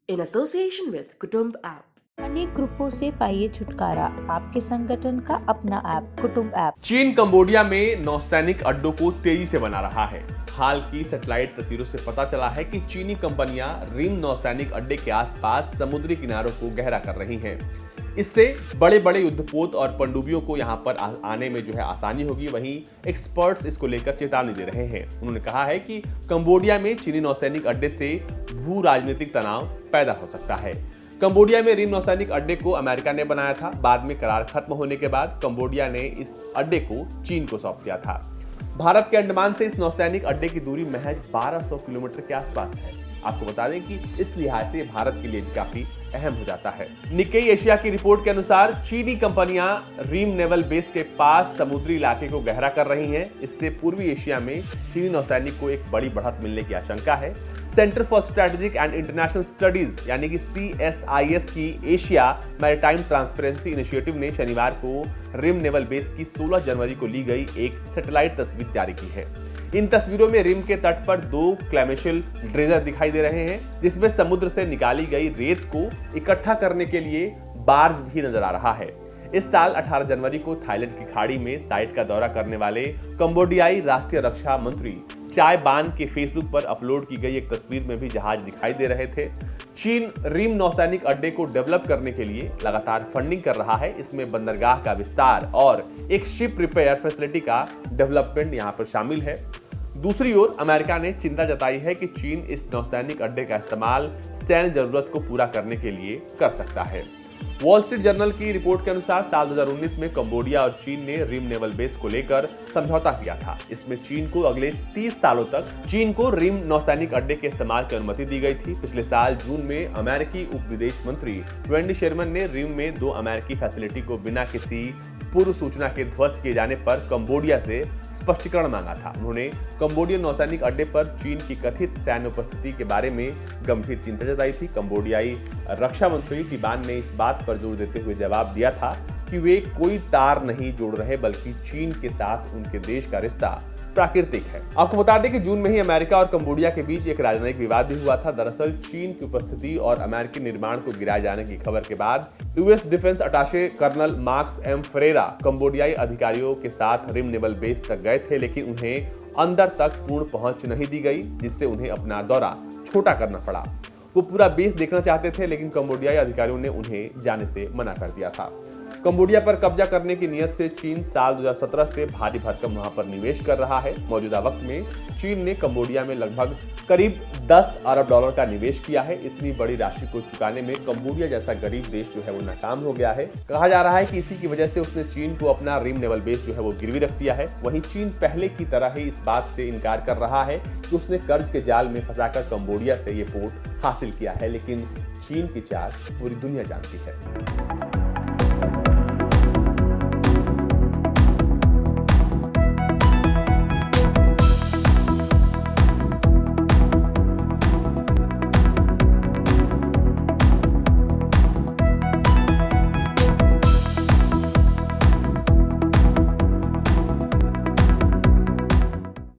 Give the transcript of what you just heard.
in association with Kutumb app. अनेक ग्रुपों से पाइए छुटकारा, आपके संगठन का अपना ऐप कुटुंब ऐप। चीन कंबोडिया में नौसैनिक अड्डों को तेजी से बना रहा है। हाल की सैटेलाइट तस्वीरों से पता चला है कि चीनी कंपनियां रिम नौसैनिक अड्डे के आसपास समुद्री किनारों को गहरा कर रही हैं। इससे बड़े बड़े युद्धपोत और पनडुब्बियों को यहां पर आने में जो है आसानी होगी। वहीं एक्सपर्ट्स इसको लेकर चेतावनी दे रहे हैं। उन्होंने कहा है कि कंबोडिया में चीनी नौसैनिक अड्डे से भू राजनीतिक तनाव पैदा हो सकता है। कंबोडिया में रिम नौसैनिक अड्डे को अमेरिका ने बनाया था। बाद में करार खत्म होने के बाद कंबोडिया ने इस अड्डे को चीन को सौंप दिया था। भारत के अंडमान से इस नौसैनिक अड्डे की दूरी महज 1200 किलोमीटर के आसपास है। आपको बता दें कि इस लिहाज से भारत के लिए भी काफी अहम हो जाता है। निक्केई एशिया की रिपोर्ट के अनुसार चीनी कंपनियां रीम नेवल बेस के पास समुद्री इलाके को गहरा कर रही हैं। इससे पूर्वी एशिया में चीनी नौसैनिक को एक बड़ी बढ़त मिलने की आशंका है। Centre for strategic and international studies यानी कि CSIS की एशिया मैरीटाइम ट्रांसपेरेंसी इनिशिएटिव ने शनिवार को रिम नेवल बेस की 16 जनवरी को ली गई एक सैटेलाइट तस्वीर जारी की है। इन तस्वीरों में रिम के तट पर 2 क्लेमेशियल ड्रेजर दिखाई दे रहे हैं, जिसमें समुद्र से निकाली गई रेत को इकट्ठा करने के लिए बार्ज भी नजर आ रहा है। इस साल 18 जनवरी को थाईलैंड की खाड़ी में साइट का दौरा करने वाले कंबोडियाई राष्ट्रीय रक्षा मंत्री चाय बान के फेसबुक पर अपलोड की गई एक तस्वीर में भी जहाज दिखाई दे रहे थे। चीन रिम नौसैनिक अड्डे को डेवलप करने के लिए लगातार फंडिंग कर रहा है। इसमें बंदरगाह का विस्तार और एक शिप रिपेयर फैसिलिटी का डेवलपमेंट यहां पर शामिल है। दूसरी ओर अमेरिका ने चिंता जताई है कि चीन इस नौसैनिक अड्डे का इस्तेमाल सैन्य जरूरत को पूरा करने के लिए कर सकता है। वॉल स्ट्रीट जर्नल की रिपोर्ट के अनुसार साल 2019 में कंबोडिया और चीन ने रिम नेवल बेस को लेकर समझौता किया था। इसमें चीन को अगले 30 सालों तक चीन को रिम नौसैनिक अड्डे के इस्तेमाल की अनुमति दी गई थी। पिछले साल जून में अमेरिकी उप विदेश मंत्री वेंडी शेरमन ने रिम में 2 अमेरिकी फैसिलिटी को बिना किसी पूर्व सूचना के ध्वस्त किए जाने पर कंबोडिया से स्पष्टीकरण मांगा था। उन्होंने कंबोडियन नौसैनिक अड्डे पर चीन की कथित सैन्य उपस्थिति के बारे में गंभीर चिंता जताई थी। कंबोडियाई रक्षा मंत्री टिबान ने इस बात पर जोर देते हुए जवाब दिया था कि वे कोई तार नहीं जोड़ रहे, बल्कि चीन के साथ उनके देश का रिश्ता प्राकृतिक है। आपको बता दें कि जून में ही अमेरिका और कंबोडिया के बीच एक राजनयिक विवाद भी हुआ था। दरअसल चीन की उपस्थिति और अमेरिकी निर्माण को गिराए जाने की खबर के बाद US defence attache colonel Marks M Ferreira कंबोडियाई अधिकारियों के साथ रिम नेवल बेस तक गए थे, लेकिन उन्हें अंदर तक पूर्ण पहुंच नहीं दी गई, जिससे उन्हें अपना दौरा छोटा करना पड़ा। वो पूरा बेस देखना चाहते थे, लेकिन कंबोडियाई अधिकारियों ने उन्हें जाने से मना कर दिया था। कंबोडिया पर कब्जा करने की नीयत से चीन साल 2017 से भारी भरकम वहां पर निवेश कर रहा है। मौजूदा वक्त में चीन ने कंबोडिया में लगभग करीब 10 अरब डॉलर का निवेश किया है। इतनी बड़ी राशि को चुकाने में कंबोडिया जैसा गरीब देश जो है वो नाकाम हो गया है। कहा जा रहा है कि इसी की वजह से उसने चीन को अपना रिम नेवल बेस जो है वो गिरवी रख दिया है। वहीं चीन पहले की तरह ही इस बात से इनकार कर रहा है कि उसने कर्ज के जाल में फंसाकर कंबोडिया से ये पोर्ट हासिल किया है, लेकिन चीन की चाल पूरी दुनिया जानती है।